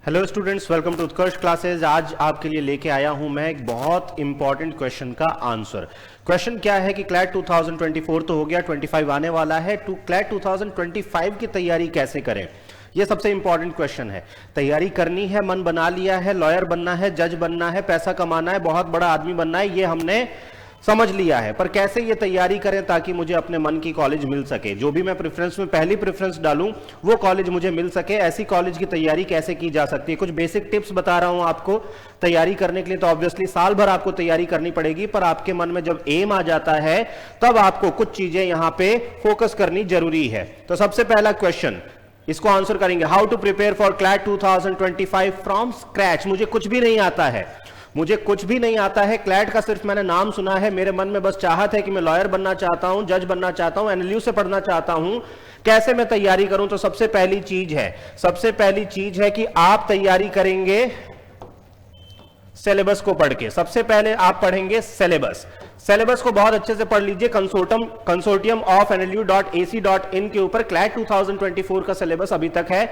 Hello students, welcome to Utkarsh classes. आज आपके लिए लेके आया हूं मैं एक बहुत इंपॉर्टेंट क्वेश्चन का आंसर। क्वेश्चन क्या है कि क्लैट 2024 तो हो गया, 25 आने वाला है। क्लैट 2025 की तैयारी कैसे करें, ये सबसे इंपॉर्टेंट क्वेश्चन है। तैयारी करनी है, मन बना लिया है, लॉयर बनना है, जज बनना है, पैसा कमाना है, बहुत बड़ा आदमी बनना है, ये हमने समझ लिया है। पर कैसे ये तैयारी करें ताकि मुझे अपने मन की कॉलेज मिल सके, जो भी मैं प्रेफरेंस में पहली प्रेफरेंस डालूं वो कॉलेज मुझे मिल सके, ऐसी कॉलेज की तैयारी कैसे की जा सकती है। कुछ बेसिक टिप्स बता रहा हूं आपको तैयारी करने के लिए। तो ऑब्वियसली साल भर आपको तैयारी करनी पड़ेगी, पर आपके मन में जब एम आ जाता है तब आपको कुछ चीजें यहां पे फोकस करनी जरूरी है। तो सबसे पहला क्वेश्चन, इसको आंसर करेंगे, how to prepare for CLAT 2025 from scratch. मुझे कुछ भी नहीं आता है, मुझे कुछ भी नहीं आता है। क्लैट का सिर्फ मैंने नाम सुना है, मेरे मन में बस चाहत है कि मैं लॉयर बनना चाहता हूं, जज बनना चाहता हूं, एनएलयू से पढ़ना चाहता हूं। कैसे मैं तैयारी करूं? तो सबसे पहली चीज है कि आप तैयारी करेंगे सिलेबस को पढ़ के। सबसे पहले आप पढ़ेंगे सिलेबस को बहुत अच्छे से पढ़ लीजिए। कंसोर्टियम ऑफ nlu.ac.in के ऊपर क्लैट 2024 का सिलेबस अभी तक है,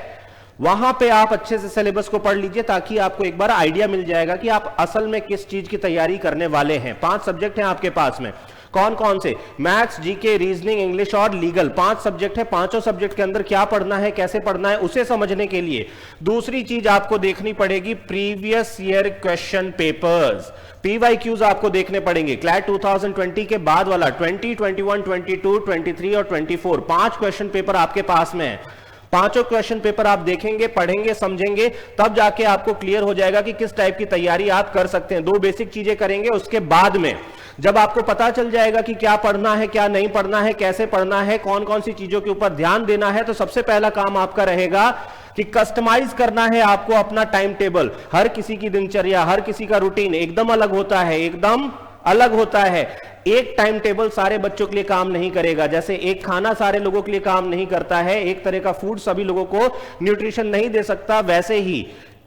वहां पे आप अच्छे से सिलेबस को पढ़ लीजिए ताकि आपको एक बार आइडिया मिल जाएगा कि आप असल में किस चीज की तैयारी करने वाले हैं। 5 सब्जेक्ट हैं आपके पास में, कौन कौन से? मैथ्स, जीके, रीजनिंग, इंग्लिश और लीगल। 5 सब्जेक्ट है। पांचों सब्जेक्ट के अंदर क्या पढ़ना है, कैसे पढ़ना है, उसे समझने के लिए दूसरी चीज आपको देखनी पड़ेगी, previous year question papers, PYQs आपको देखने पड़ेंगे। क्लैट 2020 के बाद वाला 20, 21, 22, 23 और 24 5 क्वेश्चन पेपर आपके पास में है। पांचों क्वेश्चन पेपर आप देखेंगे, पढ़ेंगे, समझेंगे, तब जाके आपको क्लियर हो जाएगा कि किस टाइप की तैयारी आप कर सकते हैं। 2 बेसिक चीजें करेंगे, उसके बाद में जब आपको पता चल जाएगा कि क्या पढ़ना है, क्या नहीं पढ़ना है, कैसे पढ़ना है, कौन कौन सी चीजों के ऊपर ध्यान देना है, तो सबसे पहला काम आपका रहेगा कि कस्टमाइज करना है आपको अपना टाइम टेबल। हर किसी की दिनचर्या, हर किसी का रूटीन एकदम अलग होता है, एकदम अलग होता है। एक टाइम टेबल सारे बच्चों के लिए काम नहीं करेगा। जैसे एक खाना सारे लोगों के लिए काम नहीं करता है, एक तरह का फूड सभी लोगों को न्यूट्रिशन नहीं दे सकता, वैसे ही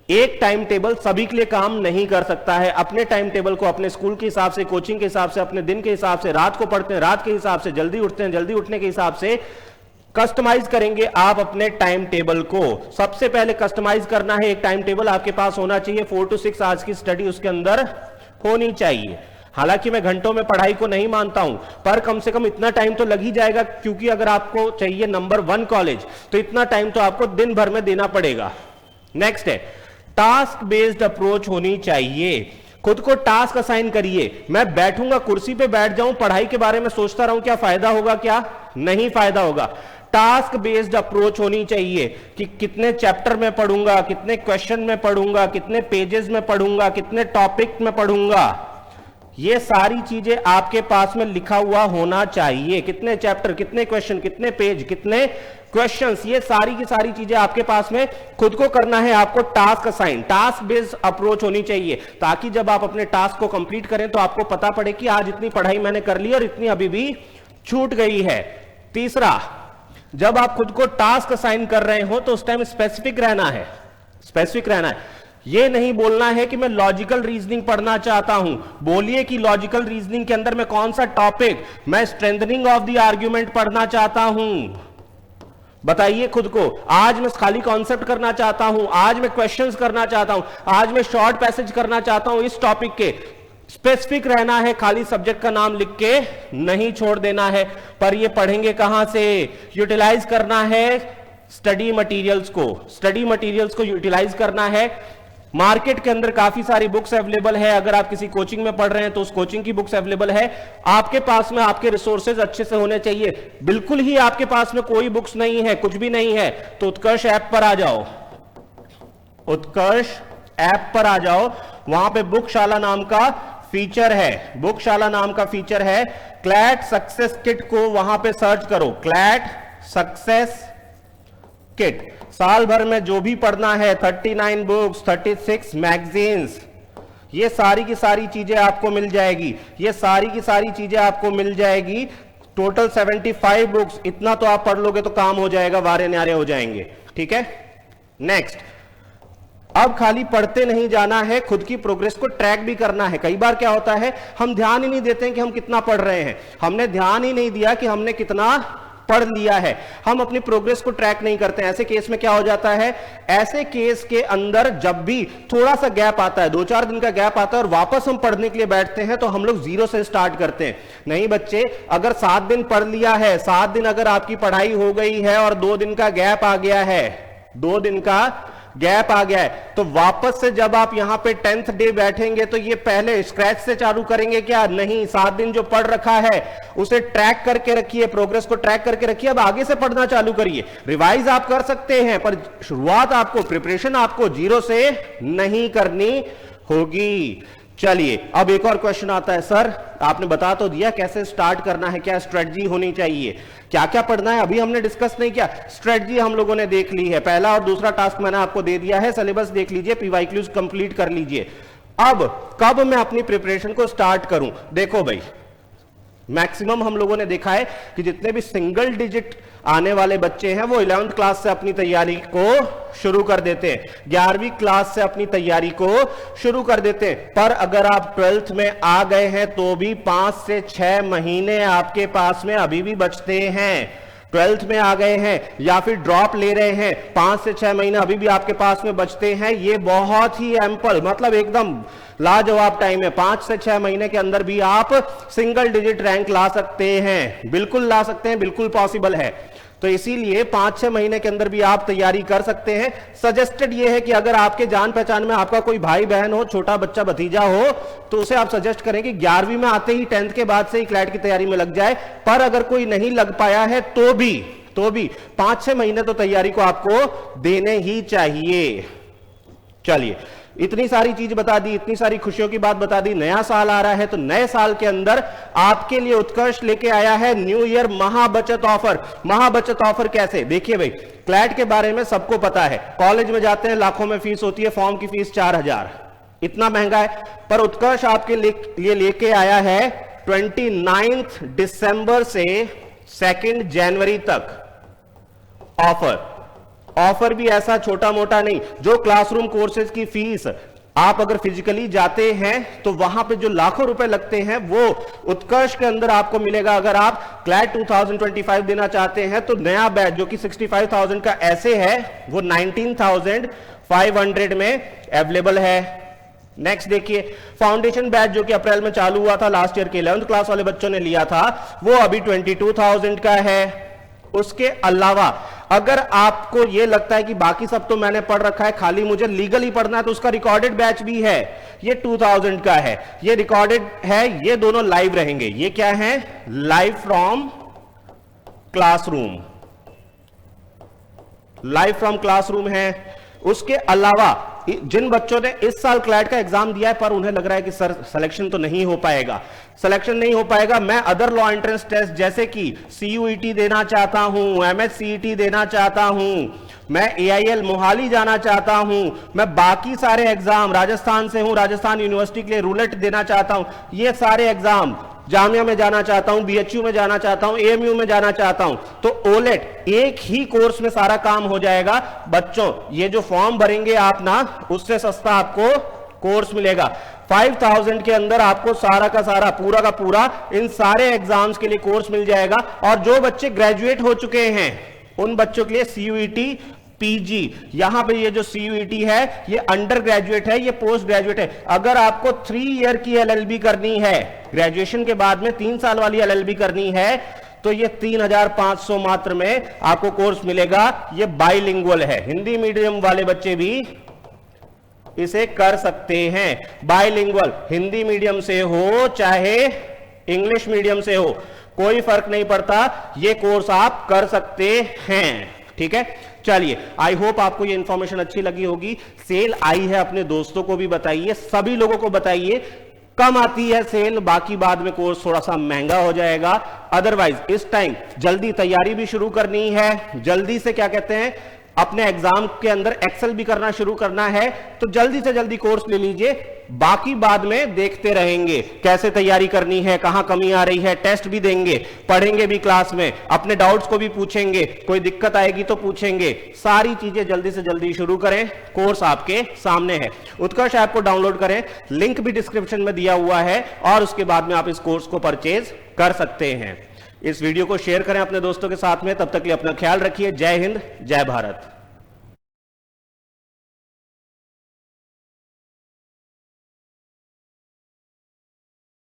एक टाइम टेबल सभी के लिए काम नहीं कर सकता है। अपने टाइम टेबल को अपने स्कूल के हिसाब से, कोचिंग के हिसाब से, अपने दिन के हिसाब से, रात को पढ़ते हैं रात के हिसाब से, जल्दी उठते हैं जल्दी उठने के हिसाब से कस्टमाइज करेंगे आप अपने टाइम टेबल को। सबसे पहले कस्टमाइज करना है, एक टाइम टेबल आपके पास होना चाहिए। 4 to 6 आवर्स की स्टडी उसके अंदर होनी चाहिए। हालांकि मैं घंटों में पढ़ाई को नहीं मानता हूं, पर कम से कम इतना टाइम तो लग ही जाएगा, क्योंकि अगर आपको चाहिए नंबर 1 कॉलेज तो इतना टाइम तो आपको दिन भर में देना पड़ेगा। नेक्स्ट है, टास्क बेस्ड अप्रोच होनी चाहिए। खुद को टास्क असाइन करिए। मैं बैठूंगा, कुर्सी पे बैठ जाऊं, पढ़ाई के बारे में सोचता रहूं, क्या फायदा होगा? क्या नहीं फायदा होगा। टास्क बेस्ड अप्रोच होनी चाहिए कि कितने चैप्टर में पढ़ूंगा, कितने क्वेश्चन में पढ़ूंगा, कितने पेजेस में पढ़ूंगा, कितने टॉपिक में पढ़ूंगा, ये सारी चीजें आपके पास में लिखा हुआ होना चाहिए। कितने चैप्टर, कितने क्वेश्चन, कितने पेज, कितने क्वेश्चंस, ये सारी की सारी चीजें आपके पास में खुद को करना है। आपको task assign, task based approach होनी चाहिए, ताकि जब आप अपने टास्क को कंप्लीट करें तो आपको पता पड़े कि आज इतनी पढ़ाई मैंने कर ली और इतनी अभी भी छूट गई है। तीसरा, जब आप खुद को टास्क असाइन कर रहे हो तो उस टाइम स्पेसिफिक रहना है, स्पेसिफिक रहना है। ये नहीं बोलना है कि मैं लॉजिकल रीजनिंग पढ़ना चाहता हूं। बोलिए कि लॉजिकल रीजनिंग के अंदर मैं कौन सा टॉपिक, मैं स्ट्रेंथनिंग ऑफ द आर्ग्यूमेंट पढ़ना चाहता हूं। बताइए खुद को, आज मैं खाली कॉन्सेप्ट करना चाहता हूं, आज मैं क्वेश्चंस करना चाहता हूं, आज मैं शॉर्ट पैसेज करना चाहता हूं इस टॉपिक के। स्पेसिफिक रहना है, खाली सब्जेक्ट का नाम लिख के नहीं छोड़ देना है। पर ये पढ़ेंगे कहां से? यूटिलाइज करना है स्टडी मटेरियल्स को यूटिलाइज करना है। मार्केट के अंदर काफी सारी बुक्स अवेलेबल है। अगर आप किसी कोचिंग में पढ़ रहे हैं तो उस कोचिंग की बुक्स अवेलेबल है। आपके पास में आपके रिसोर्सेज अच्छे से होने चाहिए। बिल्कुल ही आपके पास में कोई बुक्स नहीं है, कुछ भी नहीं है, तो उत्कर्ष ऐप पर आ जाओ, उत्कर्ष ऐप पर आ जाओ। वहां पे बुकशाला नाम का फीचर है, बुकशाला नाम का फीचर है। क्लैट सक्सेस किट को वहां पे सर्च करो, क्लैट सक्सेस किट। साल भर में जो भी पढ़ना है, 39 बुक्स, 36 मैगजीन्स, ये सारी की सारी चीजें आपको मिल जाएगी। ये सारी की सारी चीजें आपको मिल जाएगी। टोटल 75 बुक्स, इतना तो आप पढ़ लोगे तो काम हो जाएगा, वारे न्यारे हो जाएंगे। ठीक है, नेक्स्ट। अब खाली पढ़ते नहीं जाना है, खुद की प्रोग्रेस को ट्रैक भी करना है। कई बार क्या होता है, हम ध्यान ही नहीं देते हैं कि हम कितना पढ़ रहे हैं। हमने ध्यान ही नहीं दिया कि हमने कितना पढ़ लिया है, हम अपनी प्रोग्रेस को ट्रैक नहीं करते हैं। ऐसे केस में क्या हो जाता है, ऐसे केस के अंदर जब भी थोड़ा सा गैप आता है, 2-4 दिन का गैप आता है और वापस हम पढ़ने के लिए बैठते हैं तो हम लोग जीरो से स्टार्ट करते हैं। नहीं बच्चे, अगर 7 दिन पढ़ लिया है, 7 दिन अगर आपकी पढ़ाई हो गई है और 2 दिन का गैप आ गया है, 2 दिन का गैप आ गया है, तो वापस से जब आप यहां पे 10th डे बैठेंगे तो ये पहले स्क्रैच से चालू करेंगे क्या? नहीं, 7 दिन जो पढ़ रखा है उसे ट्रैक करके रखिए, प्रोग्रेस को ट्रैक करके रखिए, अब आगे से पढ़ना चालू करिए। रिवाइज आप कर सकते हैं पर शुरुआत आपको, प्रिपरेशन आपको जीरो से नहीं करनी होगी। चलिए अब एक और क्वेश्चन आता है, सर आपने बता तो दिया कैसे स्टार्ट करना है, क्या स्ट्रेटजी होनी चाहिए, क्या क्या पढ़ना है, अभी हमने डिस्कस नहीं किया। स्ट्रेटजी हम लोगों ने देख ली है, पहला और दूसरा टास्क मैंने आपको दे दिया है, सिलेबस देख लीजिए, पीवाईक्यूज कंप्लीट कर लीजिए। अब कब मैं अपनी प्रिपरेशन को स्टार्ट करूं? देखो भाई, मैक्सिमम हम लोगों ने देखा है कि जितने भी सिंगल डिजिट आने वाले बच्चे हैं वो 11th क्लास से अपनी तैयारी को शुरू कर देते हैं, 11वीं क्लास से अपनी तैयारी को शुरू कर देते हैं। पर अगर आप 12th में आ गए हैं तो भी 5 से 6 महीने आपके पास में अभी भी बचते हैं। 12th में आ गए हैं या फिर ड्रॉप ले रहे हैं, 5 से 6 महीने अभी भी आपके पास में बचते हैं। ये बहुत ही एम्पल, मतलब एकदम लाजवाब टाइम है। 5 से 6 महीने के अंदर भी आप सिंगल डिजिट रैंक ला सकते हैं, बिल्कुल ला सकते हैं, बिल्कुल पॉसिबल है। तो इसीलिए 5-6 महीने के अंदर भी आप तैयारी कर सकते हैं। सजेस्टेड ये है कि अगर आपके जान पहचान में आपका कोई भाई बहन हो, छोटा बच्चा भतीजा हो, तो उसे आप सजेस्ट करें कि 11वीं में आते ही 10th के बाद से ही क्लैट की तैयारी में लग जाए। पर अगर कोई नहीं लग पाया है तो भी 5-6 महीने तो तैयारी को आपको देने ही चाहिए। चलिए, इतनी सारी चीज बता दी, इतनी सारी खुशियों की बात बता दी। नया साल आ रहा है तो नए साल के अंदर आपके लिए उत्कर्ष लेके आया है न्यू ईयर महाबचत ऑफर। महाबचत ऑफर कैसे? देखिए भाई, क्लैट के बारे में सबको पता है, कॉलेज में जाते हैं लाखों में फीस होती है, फॉर्म की फीस 4000, इतना महंगा है। पर उत्कर्ष आपके लिए लेके आया है 29 दिसंबर से 2 जनवरी तक ऑफर। ऑफर भी ऐसा छोटा मोटा नहीं, जो क्लासरूम कोर्सेज की फीस आप अगर फिजिकली जाते हैं तो वहां पे जो लाखों रुपए लगते हैं वो उत्कर्ष के अंदर आपको मिलेगा। अगर आप क्लैट 2025 देना चाहते हैं तो नया बैच जो कि 65,000 का ऐसे है वो 19,500 में अवेलेबल है। नेक्स्ट देखिए, फाउंडेशन बैच जो कि अप्रैल में चालू हुआ था, लास्ट ईयर के 11th क्लास वाले बच्चों ने लिया था, वो अभी 22,000 का है। उसके अलावा अगर आपको यह लगता है कि बाकी सब तो मैंने पढ़ रखा है, खाली मुझे लीगल ही पढ़ना है, तो उसका रिकॉर्डेड बैच भी है, ये 2000 का है, ये रिकॉर्डेड है, ये दोनों लाइव रहेंगे। ये क्या है? Live from classroom, live from classroom है। उसके अलावा जिन बच्चों ने इस साल क्लैट का एग्जाम दिया है पर उन्हें लग रहा है कि सर सिलेक्शन तो नहीं हो पाएगा, सिलेक्शन नहीं हो पाएगा, मैं अदर लॉ एंट्रेंस टेस्ट जैसे कि CUET देना चाहता हूं, MHCET देना चाहता हूं, मैं AIL मोहाली जाना चाहता हूं, मैं बाकी सारे एग्जाम, राजस्थान से हूं, राजस्थान यूनिवर्सिटी के लिए रूलेट देना चाहता हूं, ये सारे एग्जाम, जामिया में जाना चाहता हूं, BHU में जाना चाहता हूं, AMU में जाना चाहता हूं, तो ओलेट एक ही कोर्स में सारा काम हो जाएगा। बच्चों ये जो फॉर्म भरेंगे आप ना, उससे सस्ता आपको कोर्स मिलेगा। 5000 के अंदर आपको सारा का सारा, पूरा का पूरा इन सारे एग्जाम्स के लिए कोर्स मिल जाएगा। और जो बच्चे ग्रेजुएट हो चुके हैं उन बच्चों के लिए CUET PG, यहां पे ये जो CUET है ये अंडर ग्रेजुएट है, ये पोस्ट ग्रेजुएट है। अगर आपको 3 ईयर की LLB करनी है, ग्रेजुएशन के बाद में 3 साल वाली LLB करनी है, तो ये 3500 मात्र में आपको कोर्स मिलेगा। ये बाइलिंगुअल है, हिंदी मीडियम वाले बच्चे भी इसे कर सकते हैं। बाइलिंगुअल, हिंदी मीडियम से हो चाहे इंग्लिश मीडियम से हो, कोई फर्क नहीं पड़ता, ये कोर्स आप कर सकते हैं। ठीक है, चलिए, आई होप आपको ये इंफॉर्मेशन अच्छी लगी होगी। सेल आई है, अपने दोस्तों को भी बताइए, सभी लोगों को बताइए। कम आती है सेल, बाकी बाद में कोर्स थोड़ा सा महंगा हो जाएगा। अदरवाइज इस टाइम जल्दी तैयारी भी शुरू करनी है, जल्दी से क्या कहते हैं अपने एग्जाम के अंदर एक्सेल भी करना शुरू करना है, तो जल्दी से जल्दी कोर्स ले लीजिए। बाकी बाद में देखते रहेंगे कैसे तैयारी करनी है, कहां कमी आ रही है, टेस्ट भी देंगे, पढ़ेंगे भी क्लास में, अपने डाउट्स को भी पूछेंगे, कोई दिक्कत आएगी तो पूछेंगे। सारी चीजें जल्दी से जल्दी शुरू करें, कोर्स आपके सामने है। उत्कर्ष ऐप को डाउनलोड करें, लिंक भी डिस्क्रिप्शन में दिया हुआ है, और उसके बाद में आप इस कोर्स को परचेज कर सकते हैं। इस वीडियो को शेयर करें अपने दोस्तों के साथ में। तब तक के लिए अपना ख्याल रखिए। जय हिंद, जय भारत।